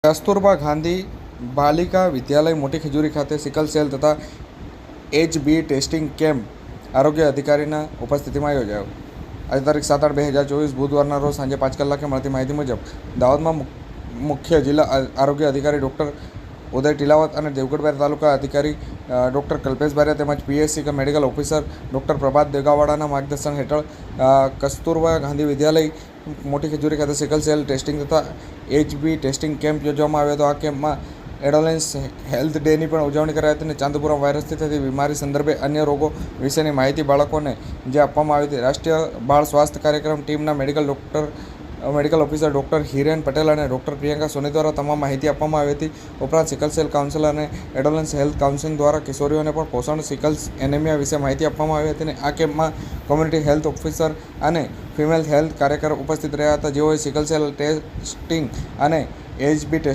કસ્તુરબા ગાંધી બાલિકા વિદ્યાલય મોટી ખજૂરી ખાતે સિકલ સેલ તથા એચબી ટેસ્ટિંગ કેમ્પ આરોગ્ય અધિકારીના ઉપસ્થિતિમાં યોજાયો. આજે તારીખ 7/8/2024 બુધવારના રોજ સાંજે 5 કલાકે મળતી માહિતી મુજબ દાહોદમાં મુખ્ય જિલ્લા આરોગ્ય અધિકારી ડૉક્ટર ઉદય ટીલાવત અને દેવગઢ તાલુકા અધિકારી ડૉક્ટર કલ્પેશ બારિયા તેમજ પીએચસી મેડિકલ ઓફિસર ડૉક્ટર પ્રભાત દેગાવાડાના માર્ગદર્શન હેઠળ કસ્તુરબા ગાંધી વિદ્યાલય મોટી ખજૂરી ખાતે સિકલ સેલ ટેસ્ટિંગ તથા એચબી ટેસ્ટિંગ કેમ્પ યોજવામાં આવ્યો હતો. આ કેમ્પમાં એડોલેન્સ હેલ્થ ડેની પણ ઉજવણી કરાઈ હતી અને ચાંદપુરા વાયરસથી થતી બીમારી સંદર્ભે અન્ય રોગો વિશેની માહિતી બાળકોને જે આપવામાં આવી હતી. રાષ્ટ્રીય બાળ સ્વાસ્થ્ય કાર્યક્રમ ટીમના medical officer doctor Hiren Patel અને ડૉક્ટર પ્રિયંકા સોની દ્વારા તમામ માહિતી આપવામાં આવી હતી. ઉપરાંત સિકલ સેલ કાઉન્સિલ અને એડોલેન્સ હેલ્થ કાઉન્સિલ દ્વારા કિશોરીઓને પણ પોષણ સિકલ્સ એનેમિયા વિશે માહિતી આપવામાં આવી હતી. અને આ કેમ્પમાં કોમ્યુનિટી હેલ્થ ઓફિસર અને ફિમેલ હેલ્થ કાર્યકર ઉપસ્થિત રહ્યા હતા, જેઓએ સિકલ સેલ ટેસ્ટિંગ અને એચબી